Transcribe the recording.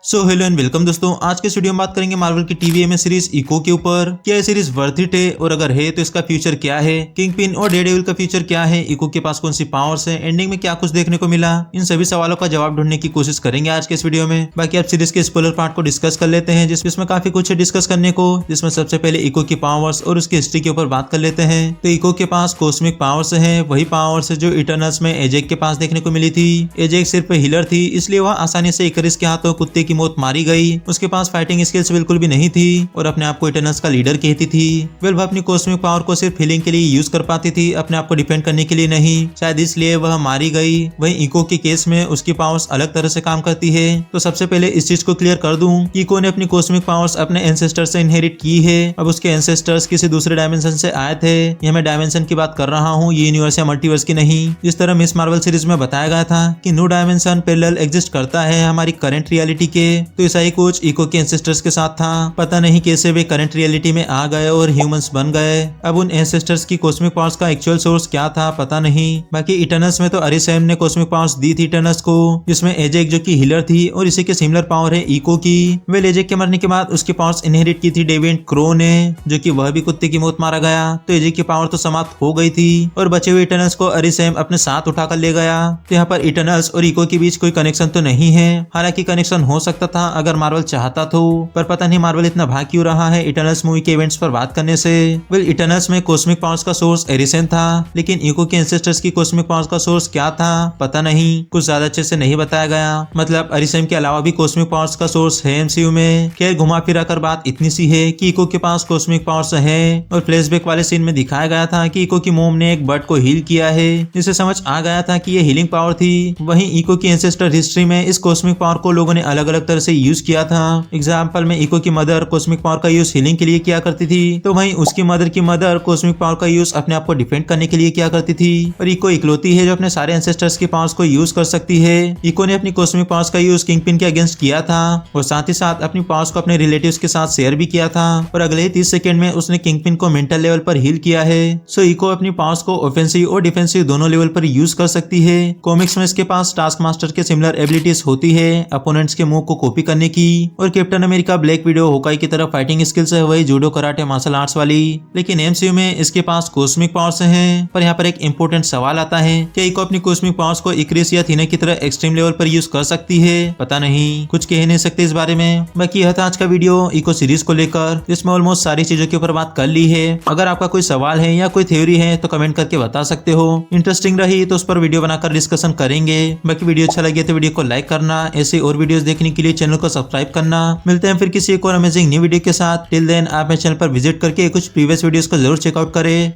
So hello and welcome दोस्तों, आज के इस वीडियो में बात करेंगे मार्वल की टीवीएमए सीरीज इको के ऊपर। क्या ये सीरीज वर्थ इट है और अगर है तो इसका फ्यूचर क्या है, किंगपिन और डेयरडेविल का फ्यूचर क्या है, इको के पास कौन सी पावर्स है, एंडिंग में क्या कुछ देखने को मिला, इन सभी सवालों का जवाब ढूंढने की कोशिश करेंगे आज के इस वीडियो में। बाकी आप सीरीज के स्पॉइलर पार्ट को डिस्कस कर लेते हैं जिसमें काफी कुछ है डिस्कस करने को, जिसमें सबसे पहले इको की पावर्स और उसकी हिस्ट्री के ऊपर बात कर लेते हैं। तो इको के पास कॉस्मिक पावर्स है, वही पावर्स जो इटर्नल्स में एजेक के पास देखने को मिली थी। एजेक सिर्फ हीलर थी, इसलिए वह आसानी से इकरिस के हाथों कुत्ते की मौत मारी गई। उसके पास फाइटिंग स्किल्स बिल्कुल भी नहीं थी और अपने आप को इटर्नल्स का लीडर कहती थी। वह अपनी कॉस्मिक पावर को सिर्फ हीलिंग के लिए यूज कर पाती थी, अपने आप को डिफेंड करने के लिए नहीं। शायद इसलिए वह मारी गई। वहीं इको के केस में उसकी पावर्स अलग तरह से काम करती है। तो सबसे पहले इस चीज को क्लियर कर दूं कि इको ने अपनी कॉस्मिक पावर्स अपने एंसेस्टर से इनहेरिट की है। अब उसके एंसेस्टर्स किसी दूसरे डायमेंशन से आए थे। ये मैं डायमेंशन की बात कर रहा हूँ, ये यूनिवर्स या मल्टीवर्स की नहीं। जिस तरह मिस मार्वल सीरीज में बताया गया था कि न्यू डायमेंशन पैरेलल एग्जिस्ट करता है हमारी करंट रियलिटी के, तो ऐसा ही कुछ इको के एंसेस्टर्स के साथ था। पता नहीं कैसे वे करंट रियलिटी में आ गए और ह्यूमंस बन गए। अब उन एंसेस्टर्स की कॉस्मिक पावर्स का एक्चुअल सोर्स क्या था पता नहीं। बाकी इटर्नल्स में तो अरिसेम ने कॉस्मिक पावर्स दी थी इटर्नल्स को, जिसमें एजेक जो कि हीलर थी और इसी के सिमिलर पावर है इको की। वे एजेक के मरने के बाद उसकी पावर्स इनहेरिट की थी डेविड क्रो ने, जो कि वह भी कुत्ते की मौत मारा गया। तो एजेक की पावर तो समाप्त हो गई थी और बचे हुए इटर्नल्स को अरिसेम अपने साथ उठाकर ले गया। तो यहाँ पर इटर्नल्स और इको के बीच कोई कनेक्शन तो नहीं है। हालांकि कनेक्शन हो सकता था अगर मार्वल चाहता तो, पर पता नहीं मार्वल इतना भाग क्यों रहा है इटर्नल्स मूवी के इवेंट्स पर बात करने से। वेल, इटर्नल्स में कॉस्मिक पावर्स का सोर्स एरिसेन था, लेकिन इको के एंसेस्टर्स की कॉस्मिक पावर्स का सोर्स क्या था पता नहीं, कुछ ज्यादा अच्छे से नहीं बताया गया। मतलब अरिसेन के अलावा भी कॉस्मिक पावर्स का सोर्स है एमसीयू में। खैर, घुमा फिरा कर बात इतनी सी है कि इको के पास कॉस्मिक पावर्स है और फ्लैशबैक वाले सीन में दिखाया गया था कि इको की मोम ने एक बर्ड को हील किया है, जिससे समझ आ गया था कि ये हीलिंग पावर थी। वहीं इको की एंसेस्टर हिस्ट्री में इस कॉस्मिक पावर को लोगों ने अलग अलग तरह से यूज किया था। एग्जाम्पल में इको की मदर कॉस्मिक पावर का यूज हीलिंग के लिए किया करती थी, तो वहीं उसकी मदर की मदर कॉस्मिक पावर का यूज अपने आप को डिफेंड करने के लिए किया करती थी। और इको इकलौती है जो अपने सारे एंसेस्टर्स की पावर्स को यूज कर सकती है। इको ने अपनी कॉस्मिक पावर्स का यूज किंगपिन के अगेंस्ट किया था और साथ ही साथ अपनी पावर्स को अपने रिलेटिव्स के साथ शेयर भी किया था और अगले 30 सेकंड में उसने किंगपिन को मेंटल लेवल पर हील किया है। सो इको अपनी पावर्स को ऑफेंसिव और डिफेंसिव दोनों लेवल पर यूज कर सकती है। कॉमिक्स में इसके पास टास्क मास्टर के सिमिलर एबिलिटीज होती है, अपोनेंट्स के मूव को कॉपी करने की, और कैप्टन अमेरिका ब्लैक विडो होकाई की तरह फाइटिंग स्किल्स है वही जूडो कराटे मार्शल आर्ट्स वाली। लेकिन एमसीयू में इसके पास कॉस्मिक पावर्स हैं। पर यहाँ पर एक इंपॉर्टेंट सवाल आता है कि इको अपनी कॉस्मिक पावर्स को इक्रिस या थीना की तरह एक्सट्रीम लेवल पर यूज कर सकती है पता नहीं, कुछ कह नहीं सकते इस बारे में। बाकी यह था आज का वीडियो इको सीरीज को लेकर, जिसमें ऑलमोस्ट सारी चीजों के ऊपर बात कर ली है। अगर आपका कोई सवाल है या कोई थ्योरी है तो कमेंट करके बता सकते हो। इंटरेस्टिंग रही तो उस पर वीडियो बनाकर डिस्कशन करेंगे। बाकी वीडियो अच्छा लगे तो वीडियो को लाइक करना, ऐसे और वीडियोस देखने के लिए चैनल को सब्सक्राइब करना। मिलते हैं फिर किसी एक और अमेजिंग न्यू वीडियो के साथ। टिल देन आप मेरे चैनल पर विजिट करके कुछ प्रीवियस वीडियोस को जरूर चेकआउट करें।